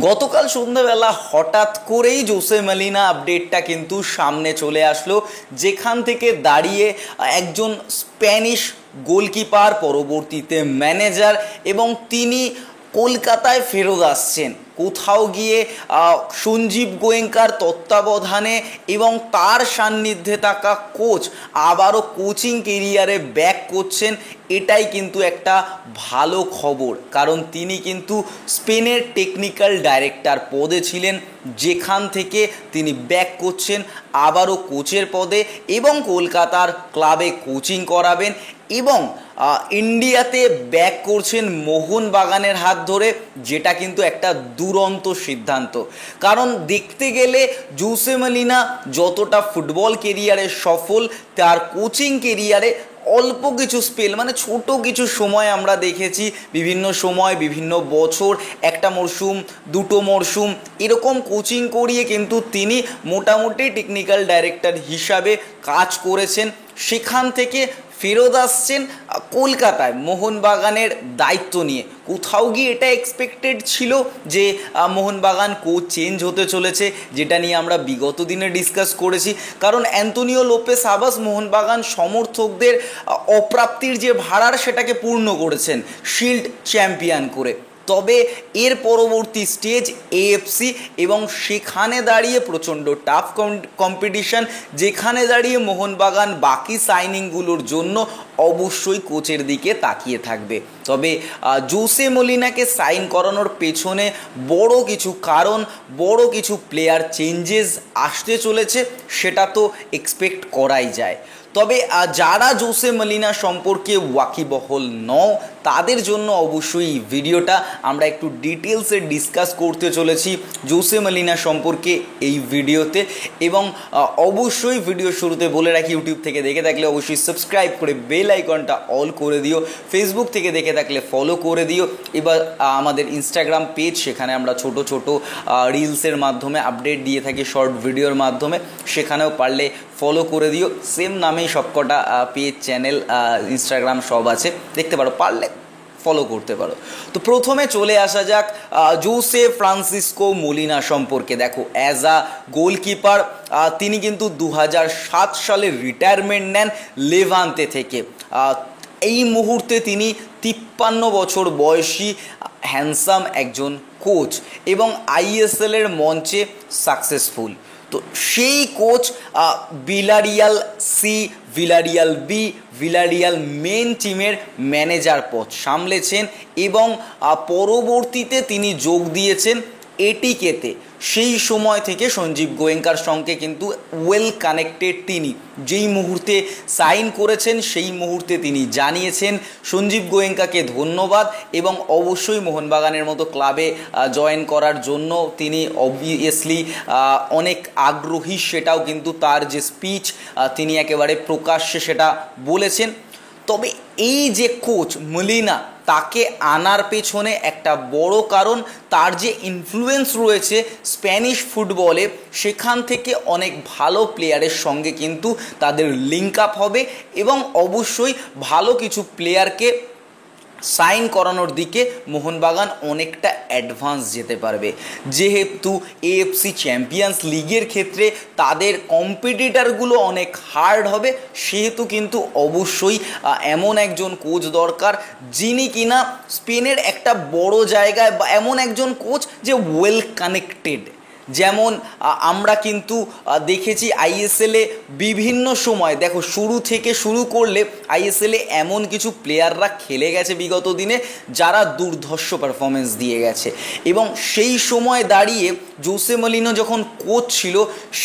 গতকাল সন্ধ্যাবেলা হঠাৎ করেই জোসে মলিনা আপডেটটা কিন্তু সামনে চলে আসলো, যেখান থেকে দাঁড়িয়ে একজন স্প্যানিশ গোলকিপার, পরবর্তীতে ম্যানেজার, এবং তিনি কলকাতায় ফেরত আসছেন কোথাও গিয়ে সঞ্জীব গোয়েঙ্কার তত্ত্বাবধানে, এবং তার সান্নিধ্যে থাকা কোচ আবারও কোচিং কেরিয়ারে ব্যাক করছেন। এটাই কিন্তু একটা ভালো খবর, কারণ তিনি কিন্তু স্পেনের টেকনিক্যাল ডাইরেক্টর পদে ছিলেন, যেখান থেকে তিনি ব্যাক করছেন আবারও কোচের পদে, এবং কলকাতার ক্লাবে কোচিং করাবেন, এবং ইন্ডিয়াতে ব্যাক করছেন মোহনবাগানের হাত ধরে, যেটা কিন্তু একটা দুরন্ত সিদ্ধান্ত। কারণ দেখতে গেলে জোসে মলিনা যতটা ফুটবল কেরিয়ারে সফল, তার কোচিং কেরিয়ারে অল্প কিছু স্পেল, মানে ছোট কিছু সময় আমরা দেখেছি, বিভিন্ন সময় বিভিন্ন বছর, একটা মরশুম, দুটো মরশুম, এরকম কোচিং করিয়ে কিন্তু তিনি মোটামুটি টেকনিক্যাল ডাইরেক্টর হিসাবে কাজ করেছেন। সেখান থেকে ফেরত আসছেন কলকাতায় মোহনবাগানের দায়িত্ব নিয়ে। কোথাও গিয়ে এটা এক্সপেক্টেড ছিল যে মোহনবাগান কোচ চেঞ্জ হতে চলেছে, যেটা নিয়ে আমরা বিগত দিনে ডিসকাস করেছি। কারণ অ্যান্তোনিও লোপেস আবাস মোহনবাগান সমর্থকদের অপ্রাপ্তির যে ভাড়ার, সেটাকে পূর্ণ করেছেন শিল্ড চ্যাম্পিয়ন করে। তবে এর পরবর্তী স্টেজ এএফসি, এবং সেখানে দাঁড়িয়ে প্রচণ্ড টাফ কম্পিটিশান, যেখানে দাঁড়িয়ে মোহনবাগান বাকি সাইনিংগুলোর জন্য অবশ্যই কোচের দিকে তাকিয়ে থাকবে। তবে জোসে মলিনাকে সাইন করানোর পেছনে বড় কিছু কারণ, বড় কিছু প্লেয়ার চেঞ্জেস আসতে চলেছে, সেটা তো এক্সপেক্ট করাই যায়। তবে যারা জোসে মলিনা সম্পর্কে ওয়াকিবহল নও, তাদের জন্য অবশ্যই এই ভিডিওটা আমরা একটু ডিটেলসে ডিসকাস করতে চলেছি জোসে মলিনা সম্পর্কে এই ভিডিওতে। এবং অবশ্যই ভিডিও শুরুতে বলে রাখি, ইউটিউব থেকে দেখে থাকলে অবশ্যই সাবস্ক্রাইব করে বেল আইকনটা অল করে দিও, ফেসবুক থেকে দেখে থাকলে ফলো করে দিও। এবার আমাদের ইনস্টাগ্রাম পেজ, সেখানে আমরা ছোট ছোট রিলসের মাধ্যমে আপডেট দিয়ে থাকি, শর্ট ভিডিওর মাধ্যমে, সেখানেও পারলে ফলো করে দিও। সেম নামেই সবকটা পেজ, চ্যানেল, ইনস্টাগ্রাম সব আছে, দেখতে পারো, পারলে ফলো করতে পারো। তো প্রথমে চলে আসা যাক জোসে ফ্রান্সিসকো মলিনা সম্পর্কে। দেখো, অ্যাজ আ গোলকিপার তিনি কিন্তু 2007 সালে রিটায়ারমেন্ট নেন লেভান্তে থেকে। এই মুহূর্তে তিনি 53 বছর বয়সী হ্যান্ডসাম একজন কোচ, এবং আইএসএলের মঞ্চে সাকসেসফুল। তো সেই coach Villarreal C, Villarreal B, Villarreal main টিমের ম্যানেজার পদ সামলেছেন, এবং পরবর্তীতে তিনি যোগ দিয়েছেন এটিকেতে। সেই সময় থেকে সঞ্জীব গোয়েঙ্কার সঙ্গে কিন্তু ওয়েল কানেক্টেড তিনি। যেই মুহূর্তে সাইন করেছেন, সেই মুহূর্তে তিনি জানিয়েছেন সঞ্জীব গোয়েঙ্কাকে ধন্যবাদ, এবং অবশ্যই মোহনবাগানের মতো ক্লাবে জয়েন করার জন্য তিনি অবভিয়াসলি অনেক আগ্রহী। সেটাও কিন্তু তার যে স্পিচ, তিনি একেবারে প্রকাশ্যে সেটা বলেছেন। তবে এই যে কোচ মলিনা, তাকে আনার পেছনে একটা বড় কারণ তার যে ইনফ্লুয়েন্স রয়েছে স্প্যানিশ ফুটবলে, সেখান থেকে অনেক ভালো প্লেয়ারের সঙ্গে কিন্তু তাদের লিঙ্ক আপ হবে, এবং অবশ্যই ভালো কিছু প্লেয়ারকে সাইন করানোর দিকে মোহনবাগান অনেকটা অ্যাডভান্স যেতে পারবে। যেহেতু এএফসি চ্যাম্পিয়ন্স লিগের ক্ষেত্রে তাদের কম্পিটিটারগুলো অনেক হার্ড হবে, সেহেতু কিন্তু অবশ্যই এমন একজন কোচ দরকার যিনি কিনা স্পেনের একটা বড় জায়গায়, বা এমন একজন কোচ যে ওয়েল কানেক্টেড। যেমন আমরা কিন্তু দেখেছি আইএসএলে বিভিন্ন সময়, দেখো শুরু থেকে শুরু করলে আইএসএলে এমন কিছু প্লেয়াররা খেলে গেছে বিগত দিনে, যারা দুর্ধর্ষ পারফরমেন্স দিয়ে গেছে। এবং সেই সময় দাঁড়িয়ে জোসে মলিনা যখন কোচ ছিল,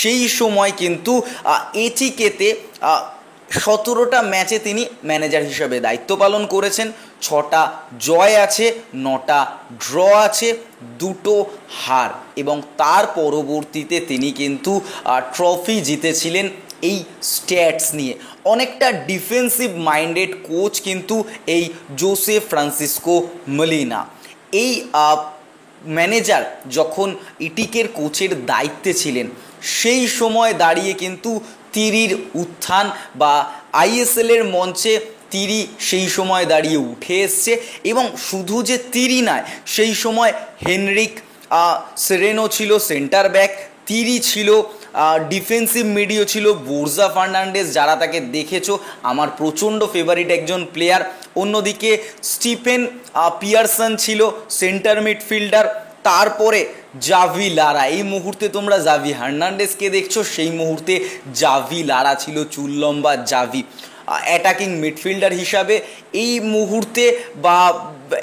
সেই সময় কিন্তু এটিকেতে 17টা ম্যাচে তিনি ম্যানেজার হিসাবে দায়িত্ব পালন করেছেন। 6টা জয় আছে, 9টা ড্র আছে, 2টো হার, এবং তার পরবর্তীতে তিনি কিন্তু ট্রফি জিতেছিলেন এই স্ট্যাটস নিয়ে। অনেকটা ডিফেন্সিভ মাইন্ডেড কোচ কিন্তু এই জোসে ফ্রান্সিসকো মলিনা। এই ম্যানেজার যখন ইটিকের কোচের দায়িত্বে ছিলেন, সেই সময় দাঁড়িয়ে কিন্তু তিরির উত্থান, বা আইএসএলের মঞ্চে তিরি সেই সময় দাঁড়িয়ে উঠে এসছে। এবং শুধু যে তিরি নয়, সেই সময় হেনরিক সেরেনো ছিল সেন্টার ব্যাক, তিরি ছিল ডিফেন্সিভ মিডিও ছিল বোরজা ফার্নান্ডেজ, যারা তাকে দেখেছো আমার প্রচণ্ড ফেভারিট একজন প্লেয়ার। অন্যদিকে স্টিফেন পিয়ারসন ছিল সেন্টার মিডফিল্ডার। তারপরে জাভি লারা, এই মুহূর্তে তোমরা জাভি হার্নান্ডেজকে দেখছো, সেই মুহূর্তে জাভি লারা ছিল চুল লম্বা জাভি। অ্যাটাকিং মিডফিল্ডার হিসাবে এই মুহূর্তে বা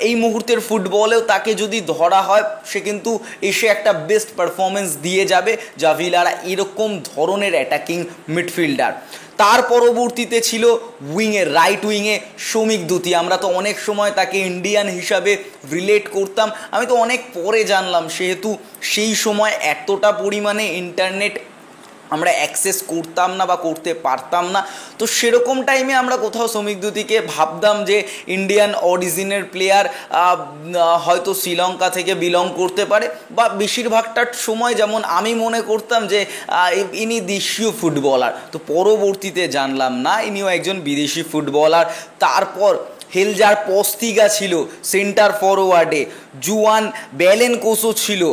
এই মুহূর্তের ফুটবলেও তাকে যদি ধরা হয় সে কিন্তু এসে একটা বেস্ট পারফরমেন্স দিয়ে যাবে। জাভি লারা এরকম ধরনের অ্যাটাকিং মিডফিল্ডার। তার পরবর্তীতে ছিল উইংয়ে, রাইট উইংয়ে শমিক দুতি। আমরা তো অনেক সময় তাকে ইন্ডিয়ান হিসাবে রিলেট করতাম, আমি তো অনেক পরে জানলাম, সেহেতু সেই সময় এতটা পরিমাণে ইন্টারনেট আমরা অ্যাক্সেস করতাম না বা করতে পারতাম না। তো সেরকম টাইমে আমরা কোথাও শমিক দুতিকে ভাবতাম যে ইন্ডিয়ান অরিজিনের প্লেয়ার, হয়তো শ্রীলঙ্কা থেকে বিলং করতে পারে, বা বেশিরভাগটা সময় যেমন আমি মনে করতাম যে ইনি দেশীয় ফুটবলার। তো পরবর্তীতে জানলাম না, ইনিও একজন বিদেশি ফুটবলার। তারপর হেলজার পস্তিগা ছিল সেন্টার ফরওয়ার্ডে, জুয়ান বেলেনকোসো ছিল,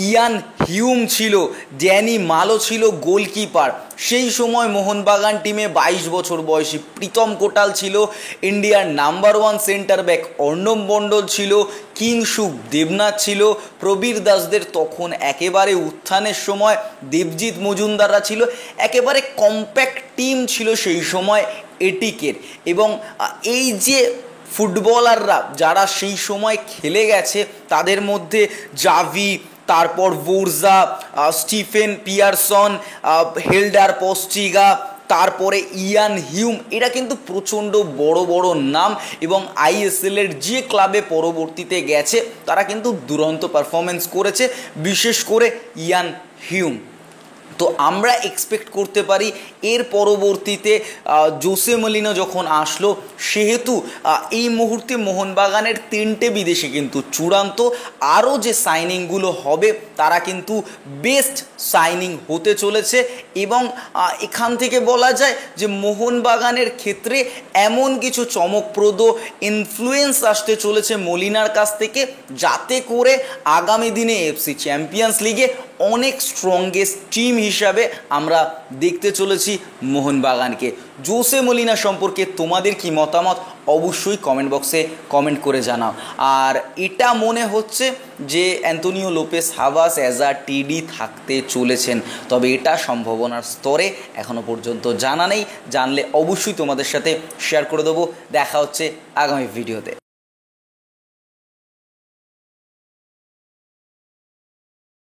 ইয়ান হিউম ছিল, ড্যানি মালো ছিল গোলকিপার। সেই সময় মোহনবাগান টিমে 22 বছর বয়সী প্রীতম কোটাল ছিল, ইন্ডিয়ার নাম্বার 1 সেন্টার ব্যাক অর্ণব মণ্ডল ছিল, কিংশুক দেবনাথ ছিল, প্রবীর দাসদের তখন একেবারে উত্থানের সময় দেবজিৎ মজুমদাররা ছিল। একেবারে কম্প্যাক্ট টিম ছিল সেই সময় এটিকের। এবং এই যে ফুটবলাররা যারা সেই সময় খেলে গেছে তাদের মধ্যে জাভি, তারপর বোরজা, স্টিফেন পিয়ারসন, হেলডার পস্টিগা, তারপরে ইয়ান হিউম, এরা কিন্তু প্রচণ্ড বড় বড় নাম। এবং আইএসএলের যে ক্লাবে পরবর্তীতে গেছে তারা কিন্তু দুরন্ত পারফরমেন্স করেছে, বিশেষ করে ইয়ান হিউম। তো আমরা এক্সপেক্ট করতে পারি এর পরবর্তীতে জোসে মলিনো যখন আসলো, সেহেতু এই মুহূর্তে মোহনবাগানের 3টে বিদেশি কিন্তু চূড়ান্ত, আরও যে সাইনিংগুলো হবে তারা কিন্তু বেস্ট সাইনিং হতে চলেছে। এবং এখান থেকে বলা যায় যে মোহনবাগানের ক্ষেত্রে এমন কিছু চমকপ্রদ ইনফ্লুয়েন্স আসতে চলেছে মলিনার কাছ থেকে, যাতে করে আগামী দিনে এফসি চ্যাম্পিয়ন্স লিগে অনেক স্ট্রংগেস্ট টিম হিসাবে আমরা দেখতে চলেছি মোহনবাগানকে। জোসে মলিনা সম্পর্কে তোমাদের কি মতামত অবশ্যই কমেন্ট বক্সে কমেন্ট করে জানাও। আর এটা মনে হচ্ছে যে অ্যান্তোনিও লোপেস হাভাস অ্যাজ আ টিডি থাকতে চলেছেন, তবে এটা সম্ভাবনার স্তরে এখনও পর্যন্ত জানা নেই। জানলে অবশ্যই তোমাদের সাথে শেয়ার করে দেবো। দেখা হচ্ছে আগামী ভিডিওতে।